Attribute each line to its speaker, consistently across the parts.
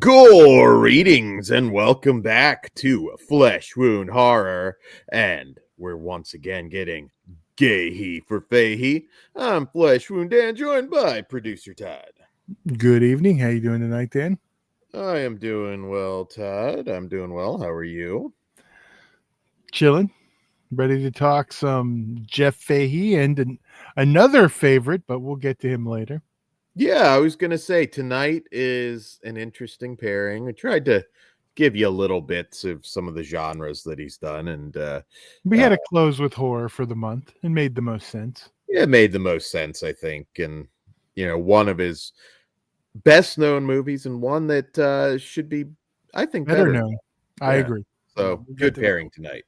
Speaker 1: Greetings and welcome back to Flesh Wound Horror. And we're once again getting gay for Fahey. I'm Flesh Wound Dan, joined by producer Todd.
Speaker 2: Good evening. How you doing tonight, Dan?
Speaker 1: I am doing well, Todd. I'm doing well. How are you?
Speaker 2: Chilling. Ready to talk some Jeff Fahey and another favorite, but we'll get to him later.
Speaker 1: Yeah, I was going to say tonight is an interesting pairing. I tried to give you a little bits of some of the genres that he's done, and
Speaker 2: We had to close with horror for the month. It made the most sense.
Speaker 1: it made the most sense, I think. And, one of his best known movies and one that should be, I think, better
Speaker 2: known. I agree.
Speaker 1: So good pairing tonight.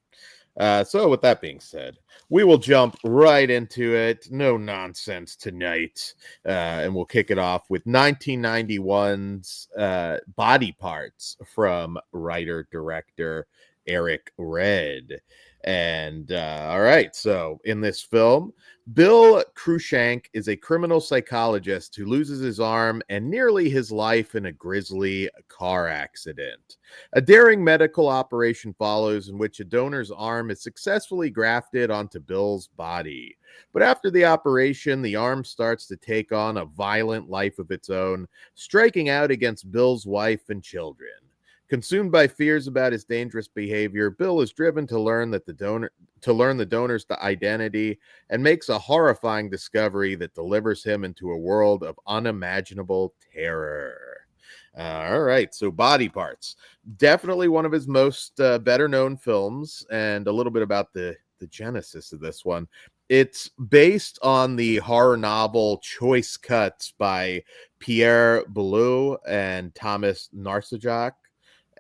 Speaker 1: So with that being said, we will jump right into it. No nonsense tonight. And we'll kick it off with 1991's Body Parts from writer-director Eric Red. And all right, so in this film, Bill Cruikshank is a criminal psychologist who loses his arm and nearly his life in a grisly car accident. A daring medical operation follows in which a donor's arm is successfully grafted onto Bill's body. But after the operation, the arm starts to take on a violent life of its own, striking out against Bill's wife and children. Consumed by fears about his dangerous behavior, Bill is driven to learn the donor's identity and makes a horrifying discovery that delivers him into a world of unimaginable terror. All right, so Body Parts, definitely one of his most better known films, and a little bit about the genesis of this one. It's based on the horror novel Choice Cuts by Pierre Boulud and Thomas Narsajak.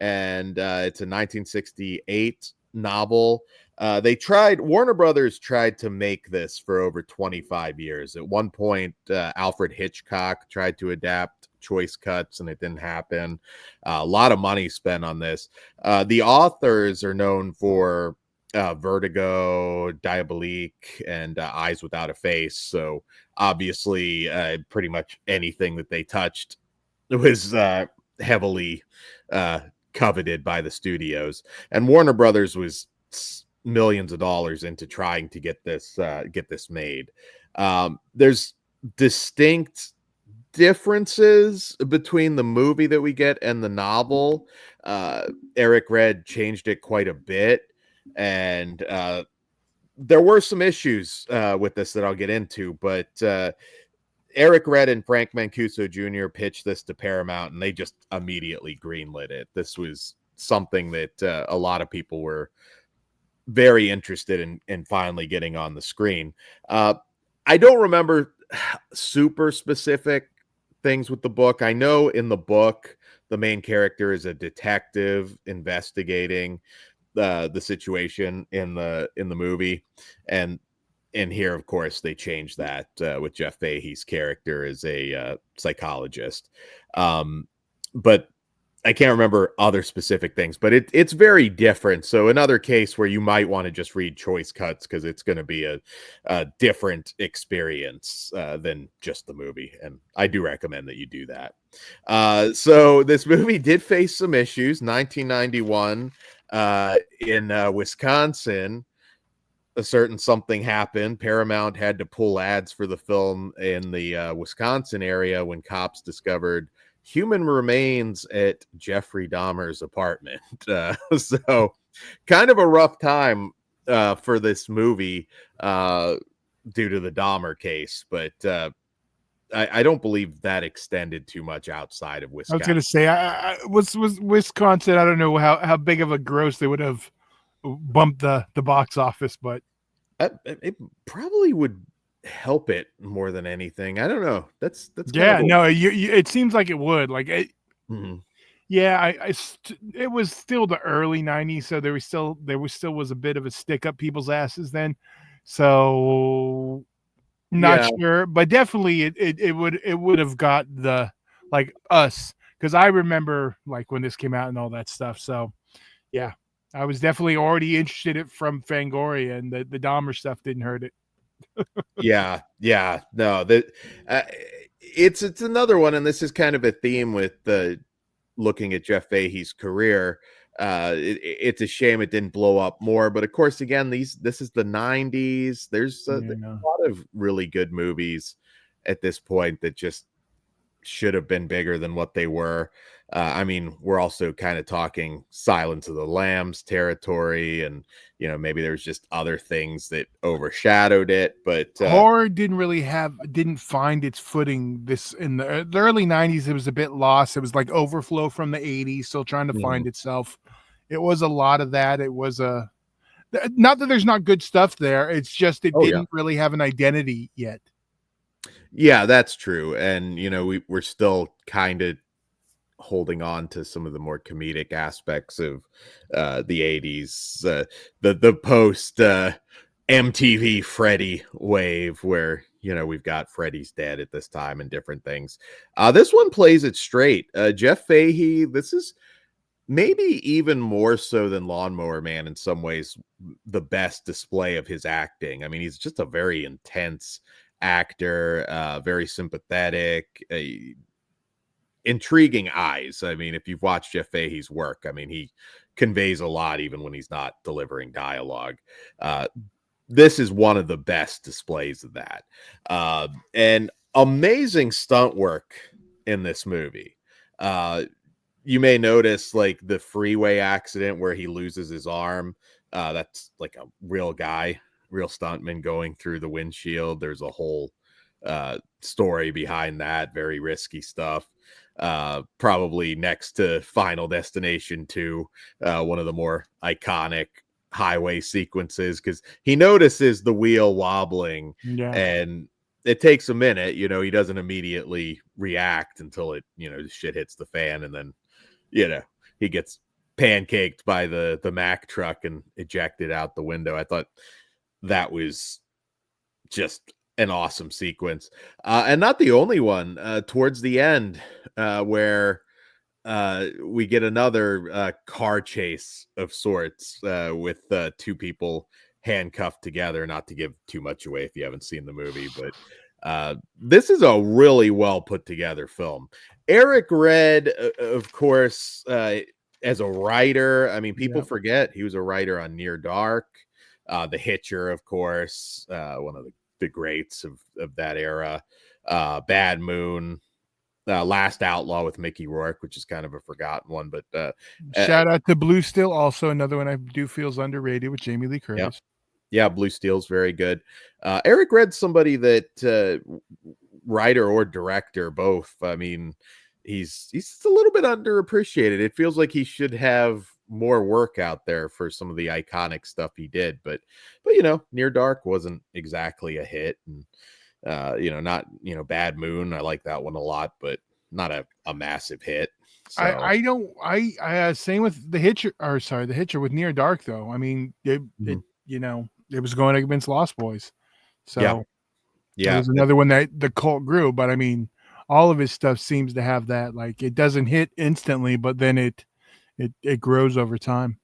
Speaker 1: And it's a 1968 novel. Warner Brothers tried to make this for over 25 years. At one point, Alfred Hitchcock tried to adapt Choice Cuts, and it didn't happen. A lot of money spent on this. The authors are known for Vertigo, Diabolique, and Eyes Without a Face. So obviously, pretty much anything that they touched was heavily coveted by the studios, and Warner Brothers was millions of dollars into trying to get this made. There's distinct differences between the movie that we get and the novel. Eric Red changed it quite a bit, and there were some issues with this that I'll get into, but Eric Red and Frank Mancuso Jr. pitched this to Paramount, and they just immediately greenlit it. This was something that a lot of people were very interested in finally getting on the screen. I don't remember super specific things with the book. I know in the book, the main character is a detective investigating the situation in the movie, and in here, of course, they changed that with Jeff Fahey's character as a psychologist. But I can't remember other specific things, but it's very different. So another case where you might want to just read Choice Cuts because it's going to be a different experience than just the movie. And I do recommend that you do that. So this movie did face some issues. 1991 in Wisconsin, a certain something happened. Paramount had to pull ads for the film in the Wisconsin area when cops discovered human remains at Jeffrey Dahmer's apartment. So kind of a rough time for this movie due to the Dahmer case, but I don't believe that extended too much outside of Wisconsin.
Speaker 2: I was going to say, was Wisconsin, I don't know how big of a gross they would have bumped the box office, but
Speaker 1: it probably would help it more than anything. I don't know. That's
Speaker 2: it seems like it would. Like it,
Speaker 1: mm-hmm.
Speaker 2: Yeah, it was still the early 90s, so there was a bit of a stick up people's asses then. So not sure, but definitely it would have got the like us, because I remember like when this came out and all that stuff. So yeah. I was definitely already interested in it from Fangoria, and the Dahmer stuff didn't hurt it.
Speaker 1: Yeah. No, that it's another one, and this is kind of a theme with the looking at Jeff Fahey's career, it's a shame it didn't blow up more. But of course, again, this is the 90s. There's a lot of really good movies at this point that just should have been bigger than what they were. I mean, we're also kind of talking Silence of the Lambs territory, and maybe there's just other things that overshadowed it. But
Speaker 2: horror didn't find its footing this in the early 90s. It was a bit lost. It was like Overflow from the 80s, still trying to find itself. It was a lot of that. It was not that there's not good stuff there. It's just it didn't really have an identity yet.
Speaker 1: Yeah, that's true. And we're still kind of holding on to some of the more comedic aspects of the 80s, the post MTV Freddy wave, where we've got Freddy's Dead at this time and different things. This one plays it straight. Jeff Fahey, this is maybe even more so than Lawnmower Man in some ways the best display of his acting. I mean, he's just a very intense actor, very sympathetic, intriguing eyes. I mean, if you've watched Jeff Fahey's work, I mean, he conveys a lot even when he's not delivering dialogue. This is one of the best displays of that. And amazing stunt work in this movie. You may notice like the freeway accident where he loses his arm. That's like a real guy, real stuntman going through the windshield. There's a whole story behind that. Very risky stuff. Probably next to Final Destination 2, one of the more iconic highway sequences, because he notices the wheel wobbling and it takes a minute. He doesn't immediately react until it shit hits the fan, and then he gets pancaked by the Mack truck and ejected out the window. I thought that was just an awesome sequence, and not the only one. Towards the end, where we get another car chase of sorts with two people handcuffed together. Not to give too much away if you haven't seen the movie, but this is a really well put together film. Eric Red, of course, as a writer, I mean, people forget he was a writer on Near Dark, The Hitcher, of course, one of the greats of that era, Bad Moon, Last Outlaw with Mickey Rourke, which is kind of a forgotten one. But
Speaker 2: shout out to Blue Steel, also another one I do feel is underrated with Jamie Lee Curtis.
Speaker 1: Yeah, Blue Steel's very good. Eric Red's somebody that writer or director, both. I mean, he's a little bit underappreciated. It feels like he should have more work out there for some of the iconic stuff he did. But Near Dark wasn't exactly a hit, and not Bad Moon. I like that one a lot, but not a massive hit. So.
Speaker 2: I same with The Hitcher with Near Dark though. I mean, it was going against Lost Boys. So it was another one that the cult grew, but I mean, all of his stuff seems to have that, like, it doesn't hit instantly, but then it grows over time.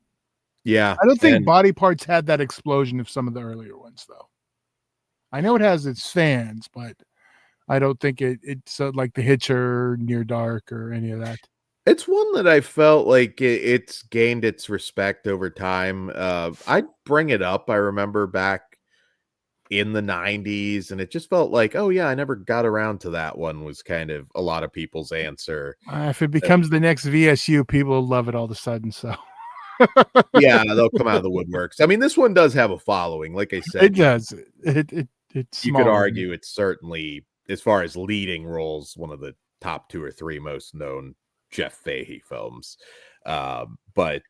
Speaker 1: Yeah.
Speaker 2: I don't think Body Parts had that explosion of some of the earlier ones though. I know it has its fans, but I don't think it's like The Hitcher, Near Dark, or any of that.
Speaker 1: It's one that I felt like it's gained its respect over time. I'd bring it up. I remember back in the 90s, and it just felt like, oh yeah, I never got around to that one, was kind of a lot of people's answer.
Speaker 2: If it becomes the next VSU, people love it all of a sudden. So
Speaker 1: yeah, they'll come out of the woodworks. I mean, this one does have a following. Like I said,
Speaker 2: it does. It's
Speaker 1: you could argue it's certainly, as far as leading roles, one of the top 2 or 3 most known Jeff Fahey films. But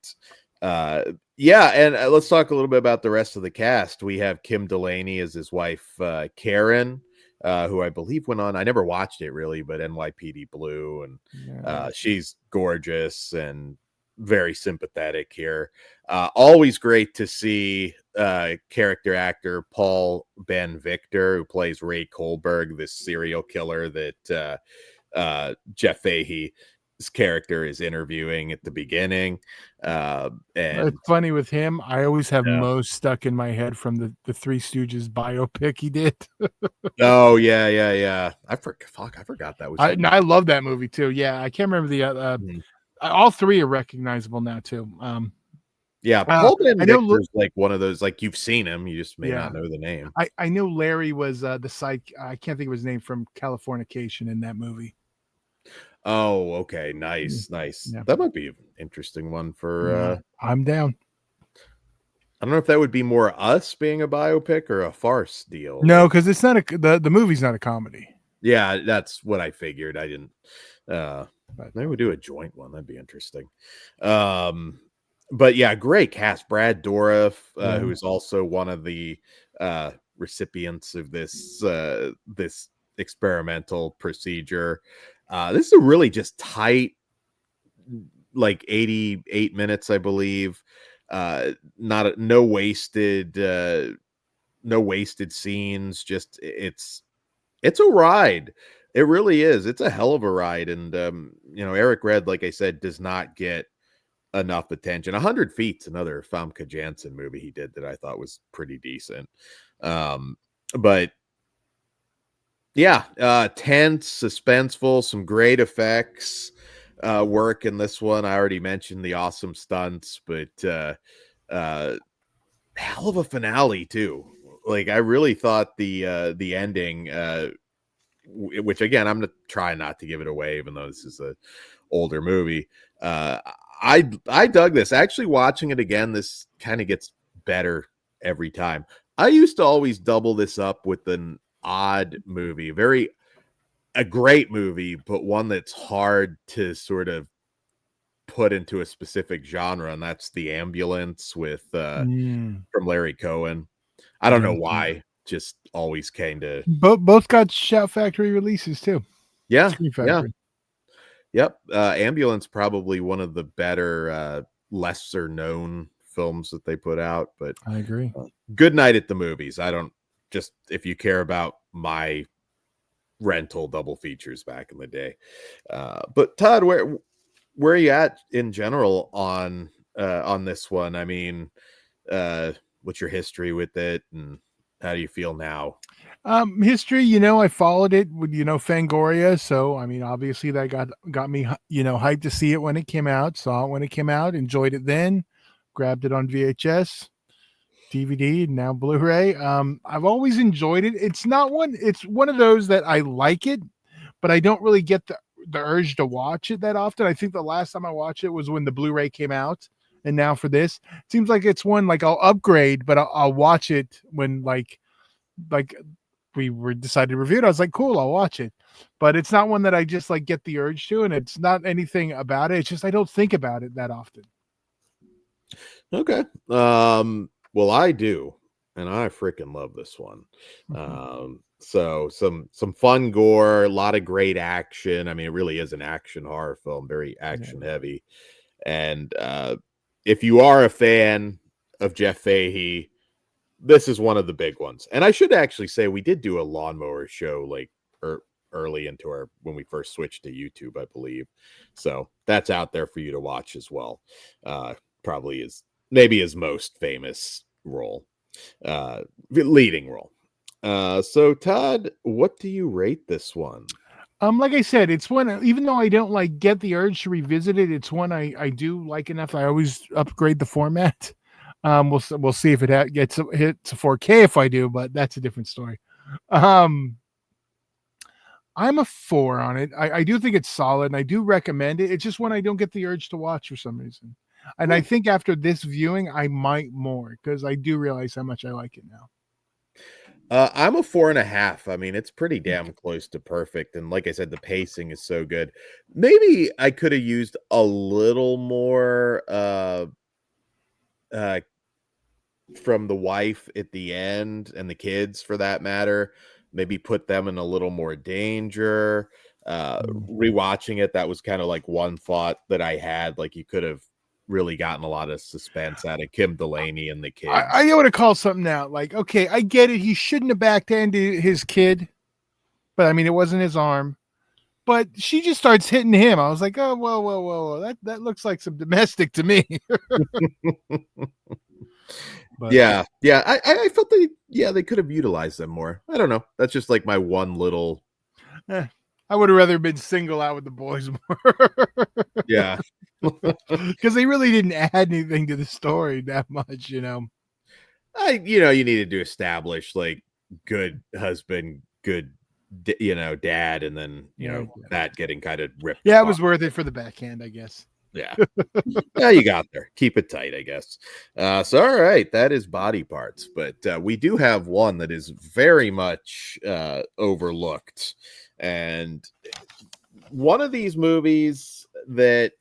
Speaker 1: let's talk a little bit about the rest of the cast. We have Kim Delaney as his wife, Karen, who I believe went on, I never watched it really, but NYPD Blue, and she's gorgeous and very sympathetic here. Always great to see character actor Paul Ben Victor, who plays Ray Kohlberg, this serial killer that Jeff Fahey's character is interviewing at the begining. And
Speaker 2: it's funny with him, I always have Mo stuck in my head from the Three Stooges biopic he did.
Speaker 1: Oh yeah. I forgot that was.
Speaker 2: I love that movie too. Yeah, I can't remember the all three are recognizable now too.
Speaker 1: Yeah, Paul Van
Speaker 2: I know.
Speaker 1: Victor's like one of those, like, you've seen him, you just may
Speaker 2: Yeah,
Speaker 1: not know the name.
Speaker 2: I know Larry was the psych. I can't think of his name from Californication in that movie.
Speaker 1: Oh, okay,
Speaker 2: Yeah,
Speaker 1: nice, nice.
Speaker 2: yeah,
Speaker 1: That might be an interesting one for,
Speaker 2: yeah. I'm down.
Speaker 1: I don't know if that would be more us being a biopic or a farce deal,
Speaker 2: No,
Speaker 1: like,
Speaker 2: because it's not the movie's not a comedy.
Speaker 1: yeah, that's what I figured. I didn't, uh
Speaker 2: But
Speaker 1: maybe we do a joint one, that'd be interesting. Um, but yeah, great cast. Brad Dourif,
Speaker 2: yeah.
Speaker 1: who is also one of the, recipients of this experimental procedure. This is a really just tight, like 88 minutes, I believe. Not no wasted scenes. Just it's a ride. It really is. It's a hell of a ride. And Eric Red, like I said, does not get enough attention. 100 Feet's another Famke Janssen movie he did that I thought was pretty decent. But yeah, tense, suspenseful, some great effects work in this one. I already mentioned the awesome stunts, but uh hell of a finale too. Like, I really thought the ending, which again, I'm gonna try not to give it away, even though this is a older movie. Uh I dug this. Actually, watching it again, this kind of gets better every time. I used to always double this up with an odd movie, a great movie, but one that's hard to sort of put into a specific genre, and that's The Ambulance with
Speaker 2: Mm,
Speaker 1: from Larry Cohen. I
Speaker 2: I
Speaker 1: don't know
Speaker 2: haven't seen it.
Speaker 1: why, just always kind of,
Speaker 2: Both got Shout Factory releases too.
Speaker 1: yeah,
Speaker 2: Screen
Speaker 1: yeah,
Speaker 2: Factory.
Speaker 1: yep. Ambulance, probably one of the better, lesser known films that they put out, but
Speaker 2: I agree.
Speaker 1: good night at the movies. I don't, just if you care about my rental double features back in the day. But Todd, where are you at in general on this one? I mean, what's your history with it, and how do you feel now?
Speaker 2: History, I followed it with Fangoria, so I mean, obviously that got me hyped to see it when it came out. Saw it when it came out, enjoyed it then, grabbed it on VHS, DVD, and now Blu-ray. I've always enjoyed it. It's one of those that I like it, but I don't really get the urge to watch it that often. I think the last time I watched it was when the Blu-ray came out, and now for this, it seems like it's one like I'll upgrade, but I'll watch it when like we were decided to review it. I was like, cool, I'll watch it. But it's not one that I just like get the urge to, and it's not anything about it. It's just I don't think about it that often.
Speaker 1: Okay. Well, I do, and I freaking love this one. So some fun gore, a lot of great action. I mean, it really is an action horror film, very action heavy. And if you are a fan of Jeff Fahey, this is one of the big ones. And I should actually say we did do a lawnmower show like early into our, when we first switched to YouTube, I believe. So that's out there for you to watch as well. Probably is maybe his most famous role, leading role. So Todd, what do you rate this one?
Speaker 2: Like I said, it's one, even though I don't like get the urge to revisit it, it's one I do like enough. I always upgrade the format. We'll see if it hits a 4K if I do, but that's a different story. I'm a 4 on it. I do think it's solid, and I do recommend it. It's just one I don't get the urge to watch for some reason. And I think after this viewing, I might more, because I do realize how much I like it now.
Speaker 1: I'm a 4.5. I mean, it's pretty damn close to perfect. And like I said, the pacing is so good. Maybe I could have used a little more uh from the wife at the end, and the kids for that matter. Maybe put them in a little more danger. Rewatching it, that was kind of like one thought that I had. Like, you could have really gotten a lot of suspense out of Kim Delaney and the kids.
Speaker 2: I want to call something out. Like, okay, I get it. He shouldn't have backhanded his kid, but I mean, it wasn't his arm. But she just starts hitting him. I was like, oh, whoa. That looks like some domestic to me. But
Speaker 1: Yeah. I felt they could have utilized them more. I don't know. That's just like my one little.
Speaker 2: I would have rather been single out with the boys more.
Speaker 1: Yeah.
Speaker 2: Because they really didn't add anything to the story that much, you know.
Speaker 1: You needed to establish like good husband, good, dad, and then that getting kind of ripped
Speaker 2: Yeah, it
Speaker 1: apart.
Speaker 2: was worth it for the backhand, I guess.
Speaker 1: Yeah. Yeah, you got there. Keep it tight, I guess. So, all right, that is body parts, but we do have one that is very much overlooked, and one of these movies that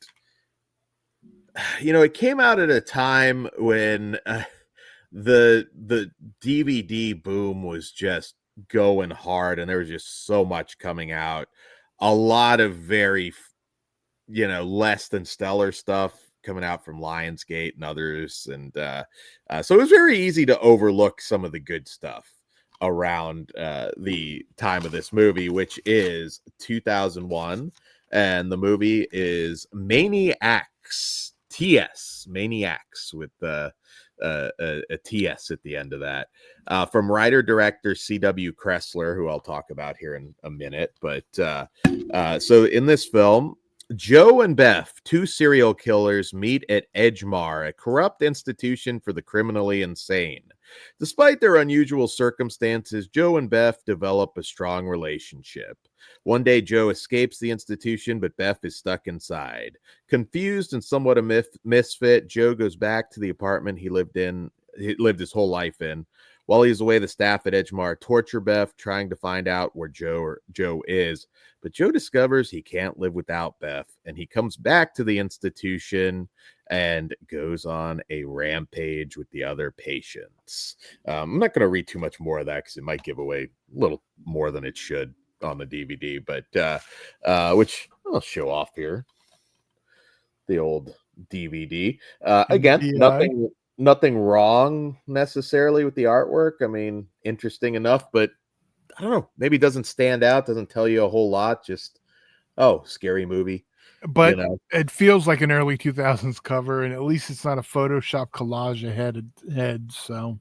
Speaker 1: it came out at a time when the DVD boom was just going hard, and there was just so much coming out. A lot of very less than stellar stuff coming out from Lionsgate and others. And so it was very easy to overlook some of the good stuff around the time of this movie, which is 2001. And the movie is Maniacs, TS, Maniacs, with a TS at the end of that. From writer-director C.W. Kressler, who I'll talk about here in a minute. But so in this film, Joe and Beth, two serial killers, meet at Edgemar, a corrupt institution for the criminally insane. Despite their unusual circumstances, Joe and Beth develop a strong relationship. One day, Joe escapes the institution, but Beth is stuck inside. Confused and somewhat a misfit, Joe goes back to the apartment he lived his whole life in. While he's away, the staff at Edgemar torture Beth, trying to find out where Joe is. But Joe discovers he can't live without Beth, and he comes back to the institution and goes on a rampage with the other patients. I'm not going to read too much more of that because it might give away a little more than it should on the DVD, but which I'll show off here. The old DVD. Again, nothing wrong necessarily with the artwork. I mean, interesting enough, but I don't know, maybe it doesn't stand out, doesn't tell you a whole lot. Just, scary movie.
Speaker 2: But it feels like an early 2000s cover, and at least it's not a Photoshop collage ahead. So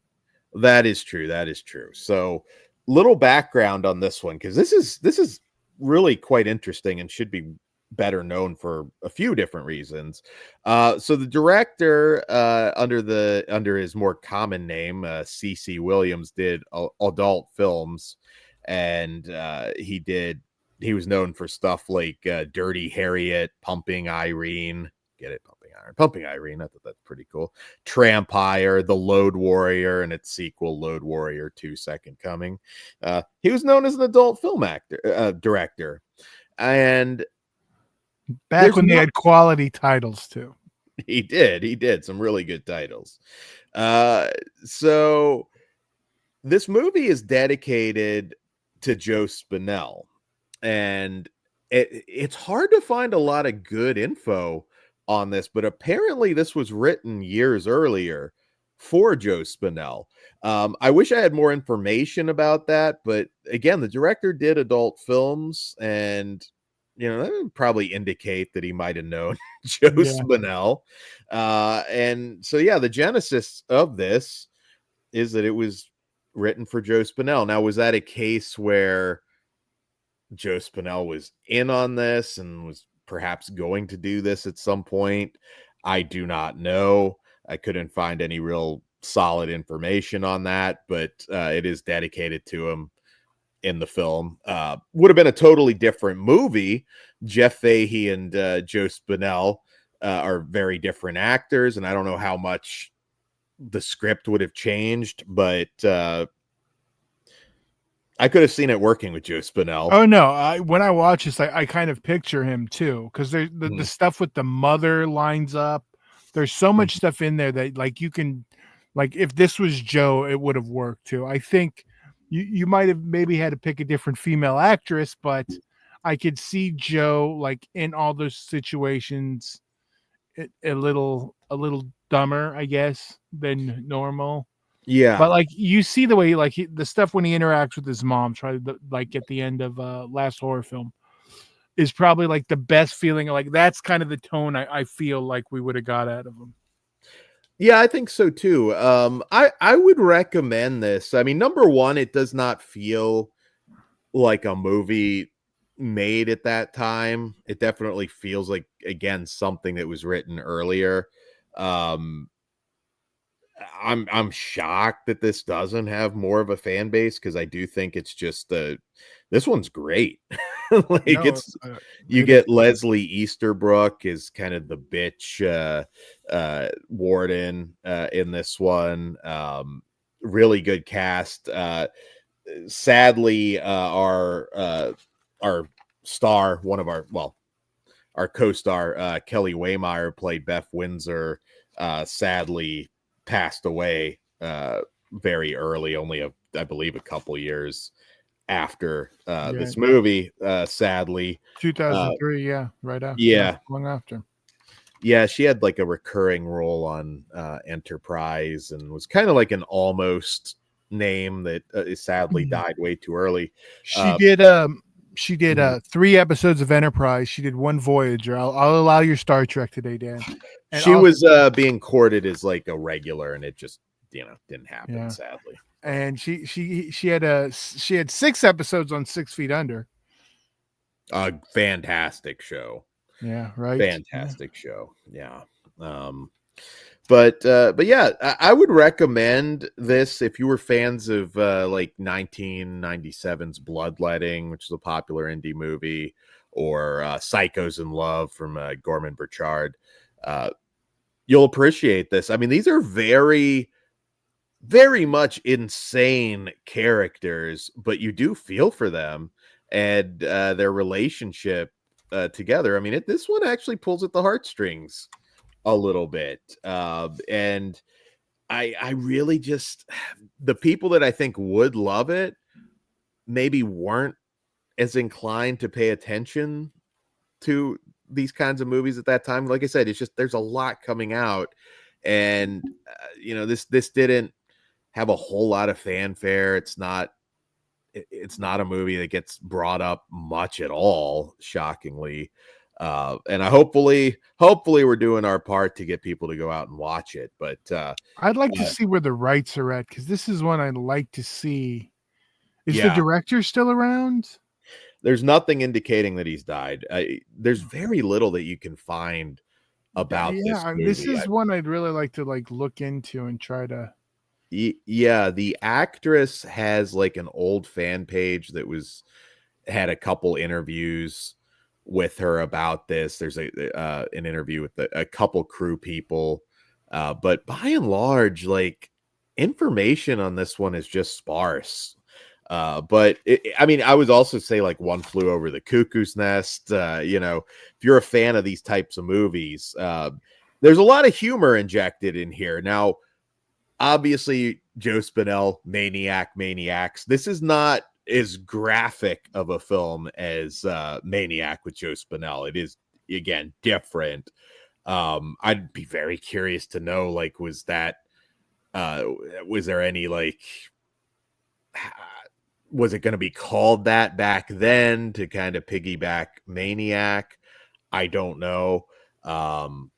Speaker 1: that is true. That is true. So little background on this one, because this is really quite interesting and should be better known for a few different reasons. So the director, under his more common name, C.C. Williams, did adult films, and he was known for stuff like Dirty Harriet, Pumping Irene. Get it? Pumping Irene. I thought that's pretty cool. Trampire, The Load Warrior, and its sequel, Load Warrior 2: Second Coming. He was known as an adult film director. And
Speaker 2: back when they had quality titles too.
Speaker 1: He did some really good titles. So this movie is dedicated to Joe Spinell, and it's hard to find a lot of good info on this, but apparently this was written years earlier for Joe Spinell. I wish I had more information about that, but again, the director did adult films, and that would probably indicate that he might have known Joe Spinell. And so, the genesis of this is that it was written for Joe Spinell. Now, was that a case where Joe Spinell was in on this and was perhaps going to do this at some point? I do not know. I couldn't find any real solid information on that, but it is dedicated to him in the film. Would have been a totally different movie. Jeff Fahey and Joe Spinell are very different actors, and I don't know how much the script would have changed, but I could have seen it working with Joe Spinell.
Speaker 2: Oh no! When I watch this, I kind of picture him too, because the stuff with the mother lines up. There's so much stuff in there that you can, if this was Joe, it would have worked too. I think you might have maybe had to pick a different female actress, but I could see Joe in all those situations a little dumber, I guess, than normal.
Speaker 1: Yeah,
Speaker 2: but you see the way the stuff when he interacts with his mom, at the end of last horror film, is probably the best feeling. That's kind of the tone I feel like we would have got out of him.
Speaker 1: Yeah, I think so too. I would recommend this. I mean, number one, it does not feel like a movie made at that time. It definitely feels like, again, something that was written earlier. Um, I'm shocked that this doesn't have more of a fan base, because I do think it's just this one's great. Like,
Speaker 2: No,
Speaker 1: it's you
Speaker 2: it is.
Speaker 1: get Leslie Easterbrook is kind of the bitch warden in this one. Really good cast. Sadly, our star, one of our co-star, Kelly Waymeyer, played Beth Windsor, sadly passed away very early, only I believe a couple years after
Speaker 2: Yeah,
Speaker 1: this movie, sadly.
Speaker 2: 2003. Yeah, right after. Not
Speaker 1: Yeah.
Speaker 2: long after.
Speaker 1: Yeah, she had like a recurring role on Enterprise, and was kind of like an almost name that sadly died way too early.
Speaker 2: She
Speaker 1: Uh,
Speaker 2: did. She did
Speaker 1: mhm.
Speaker 2: 3 episodes of Enterprise. She did 1 Voyager. I'll allow your Star Trek today, Dan. And
Speaker 1: She
Speaker 2: also,
Speaker 1: was being courted as like a regular, and it just didn't happen,
Speaker 2: yeah,
Speaker 1: sadly.
Speaker 2: and she had 6 episodes on 6 Feet Under.
Speaker 1: A fantastic show.
Speaker 2: Yeah, right. Yeah.
Speaker 1: Fantastic show. Yeah. Um, but yeah, I would recommend this if you were fans of like 1997's Bloodletting, which is a popular indie movie, or Psychos in Love from Gorman Burchard. Uh, you'll appreciate this. I mean, these are very, very much insane characters, but you do feel for them and their relationship together. I mean, this one actually pulls at the heartstrings a little bit, and I really just, the people that I think would love it maybe weren't as inclined to pay attention to these kinds of movies at that time. Like I said, it's just there's a lot coming out, and this didn't have a whole lot of fanfare. It's not a movie that gets brought up much at all, shockingly. And hopefully we're doing our part to get people to go out and watch it. But
Speaker 2: I'd like to see where the rights are at, because this is one I'd like to see. Is the
Speaker 1: yeah,
Speaker 2: director still around?
Speaker 1: there's nothing indicating that he's died. There's very little that you can find about this
Speaker 2: This
Speaker 1: movie.
Speaker 2: is one I'd really like to look into and try to.
Speaker 1: Yeah, the actress has like an old fan page that had a couple interviews with her about this. There's an interview with a couple crew people, but by and large, like, information on this one is just sparse. But I mean, I would also say like One Flew Over the Cuckoo's Nest. If you're a fan of these types of movies, there's a lot of humor injected in here. Now, obviously, Joe Spinell, Maniacs. This is not as graphic of a film as Maniac with Joe Spinell. It is, again, different. I'd be very curious to know, like, was there any like, was it going to be called that back then to kind of piggyback Maniac? I don't know. I'm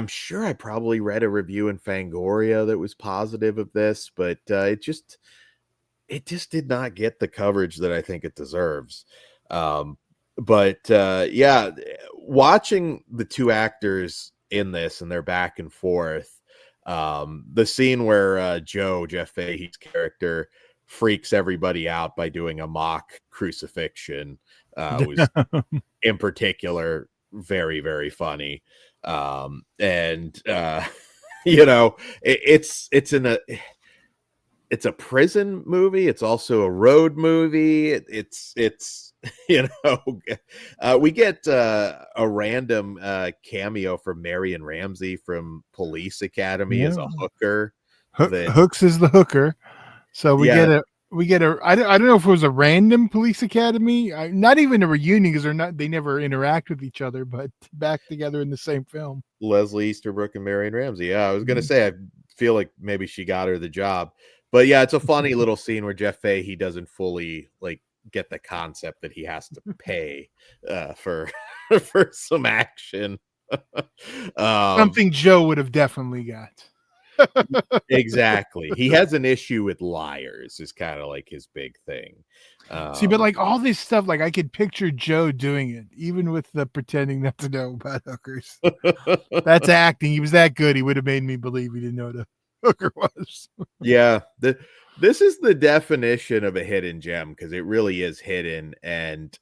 Speaker 1: sure I probably read a review in Fangoria that was positive of this, but it just did not get the coverage that I think it deserves. But yeah, watching the two actors in this and their back and forth, the scene where Jeff Fahey's character freaks everybody out by doing a mock crucifixion was in particular very, very funny. And it's a prison movie. It's also a road movie. It's we get a random cameo from Marion Ramsey from Police Academy as a hooker.
Speaker 2: Hooks is the hooker. So we
Speaker 1: Yeah,
Speaker 2: get a I don't know if it was a random Police Academy, not even a reunion, because they never interact with each other, but back together in the same film.
Speaker 1: Leslie Easterbrook and Marion Ramsey. Yeah, I was gonna say, I feel like maybe she got her the job, but yeah, it's a funny little scene where Jeff Fahey doesn't fully like get the concept that he has to pay for for some action.
Speaker 2: Something Joe would have definitely got.
Speaker 1: Exactly. He has an issue with liars is kind of like his big thing.
Speaker 2: See, but like all this stuff, like I could picture Joe doing it, even with the pretending not to know about hookers. That's acting. He was that good. He would have made me believe he didn't know what a hooker was.
Speaker 1: Yeah. This is the definition of a hidden gem because it really is hidden. And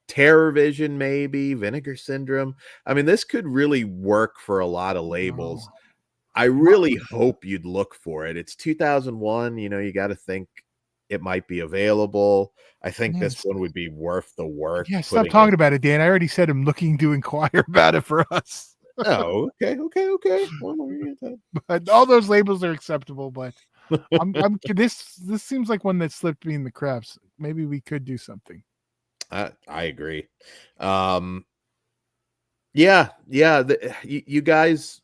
Speaker 1: Terror Vision, maybe Vinegar Syndrome. I mean, this could really work for a lot of labels. I really hope you'd look for it. It's 2001. You know, you got to think it might be available. I think this one would be worth the work.
Speaker 2: Yeah, stop talking about it, Dan. I already said I'm looking to inquire about it for us.
Speaker 1: Oh, okay.
Speaker 2: But all those labels are acceptable. But I'm this seems like one that slipped me in the cracks. Maybe we could do something.
Speaker 1: I agree. Yeah. You guys.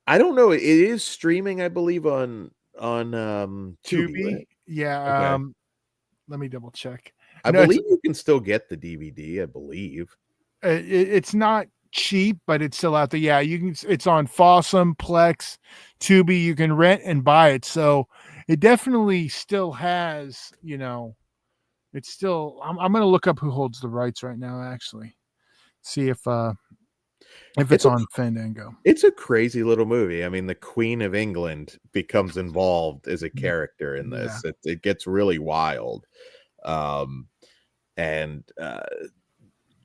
Speaker 1: I don't know. It is streaming, I believe, on Tubi. Right?
Speaker 2: Yeah. Okay. Let me double check.
Speaker 1: I believe you can still get the DVD. I believe
Speaker 2: it's not cheap, but it's still out there. Yeah, you can. It's on Fossum, Plex, Tubi. You can rent and buy it. So it definitely still has. You know, it's still. I'm going to look up who holds the rights right now. Actually, see if it's on Fandango.
Speaker 1: It's a crazy little movie. I mean, the Queen of England becomes involved as a character in this. Yeah. It gets really wild. And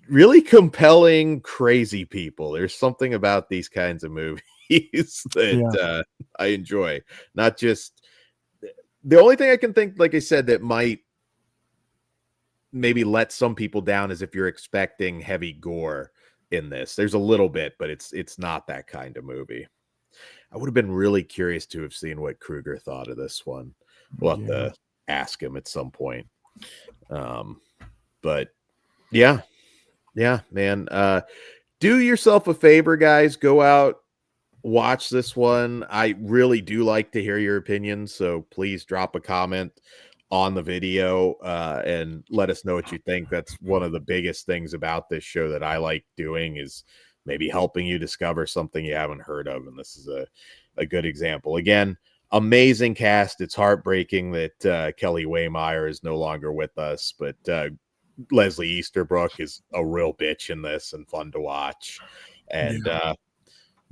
Speaker 1: really compelling, crazy people. There's something about these kinds of movies that I enjoy. Not just the only thing I can think, like I said, that might maybe let some people down is if you're expecting heavy gore in this. There's a little bit, but it's not that kind of movie. I would have been really curious to have seen what Kruger thought of this one. We'll have to ask him at some point. But yeah, man. Do yourself a favor, guys. Go out, watch this one. I really do like to hear your opinions, so please drop a comment on the video and let us know what you think. That's one of the biggest things about this show that I like doing, is maybe helping you discover something you haven't heard of. And this is a good example. Again, amazing cast. It's heartbreaking that Kelly Waymeyer is no longer with us, but Leslie Easterbrook is a real bitch in this and fun to watch. And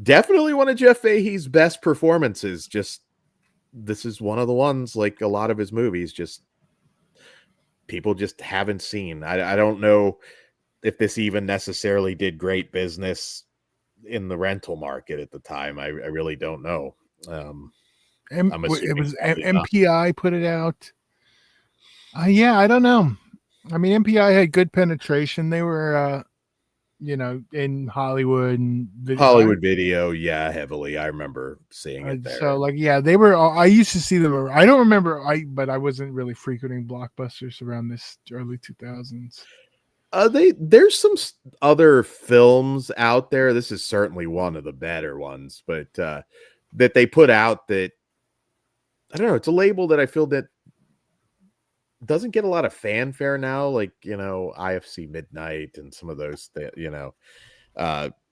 Speaker 1: definitely one of Jeff Fahey's best performances. Just, this is one of the ones, like a lot of his movies, just people just haven't seen. I don't know if this even necessarily did great business in the rental market at the time. I really don't know.
Speaker 2: It was MPI put it out. I don't know. I mean, MPI had good penetration. They were, in Hollywood and
Speaker 1: Video, heavily. I remember seeing it there.
Speaker 2: So, they were. I used to see them. I don't remember. But I wasn't really frequenting Blockbusters around this early 2000s.
Speaker 1: There's some other films out there. This is certainly one of the better ones, but that they put out that, I don't know. It's a label that I feel that doesn't get a lot of fanfare now, like, IFC Midnight and some of those,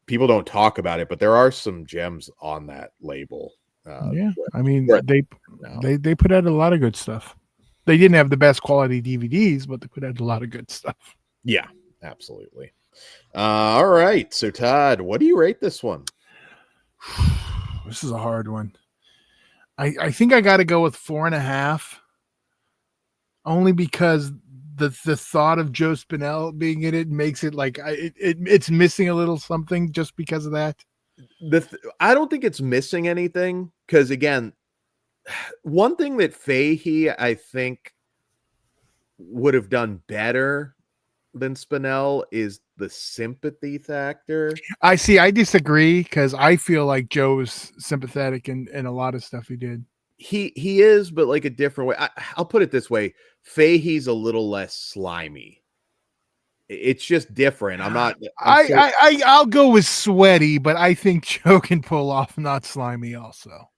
Speaker 1: people don't talk about it, but there are some gems on that label.
Speaker 2: I mean, they put out a lot of good stuff. They didn't have the best quality DVDs, but they put out a lot of good stuff.
Speaker 1: Yeah, absolutely. All right. So Todd, what do you rate this one?
Speaker 2: This is a hard one. I think I got to go with 4.5. Only because the thought of Joe Spinell being in it makes it like it's missing a little something just because of that.
Speaker 1: I don't think it's missing anything, because again, one thing that Fahey, I think, would have done better than Spinell is the sympathy factor.
Speaker 2: I disagree, because I feel like Joe was sympathetic in a lot of stuff he did.
Speaker 1: He is, but like a different way. I'll put it this way: Fahey's a little less slimy. It's just different.
Speaker 2: I'll go with sweaty, but I think Joe can pull off not slimy also.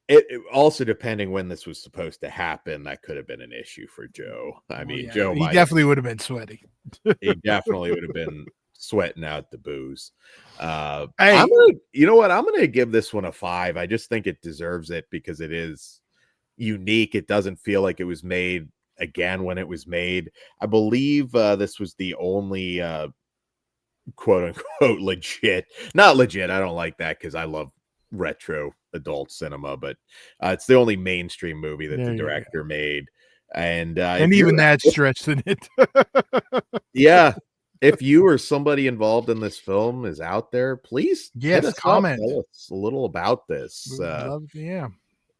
Speaker 1: It also, depending when this was supposed to happen, that could have been an issue for Joe. I mean, Joe,
Speaker 2: he definitely would have been sweaty.
Speaker 1: He definitely would have been sweating out the booze.
Speaker 2: Hey.
Speaker 1: You know what? I'm gonna give this one a 5. I just think it deserves it because it is unique. It doesn't feel like it was made again when it was made. I believe this was the only quote unquote legit, not legit. I don't like that because I love retro adult cinema, but it's the only mainstream movie that the director made. And
Speaker 2: even that stretched in it.
Speaker 1: Yeah. If you or somebody involved in this film is out there, please hit us
Speaker 2: comment.
Speaker 1: up, tell us a little about this.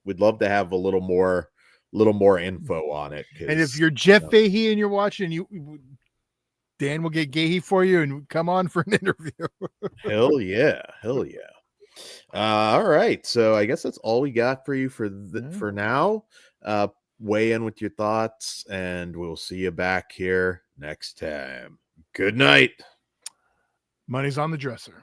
Speaker 1: We'd love to have a little more info on it.
Speaker 2: And if you're Jeff Fahey and you're watching, Dan will get Gahey for you and come on for an interview.
Speaker 1: Hell yeah. All right. So I guess that's all we got for you for now. Weigh in with your thoughts, and we'll see you back here next time. Good night.
Speaker 2: Money's on the dresser.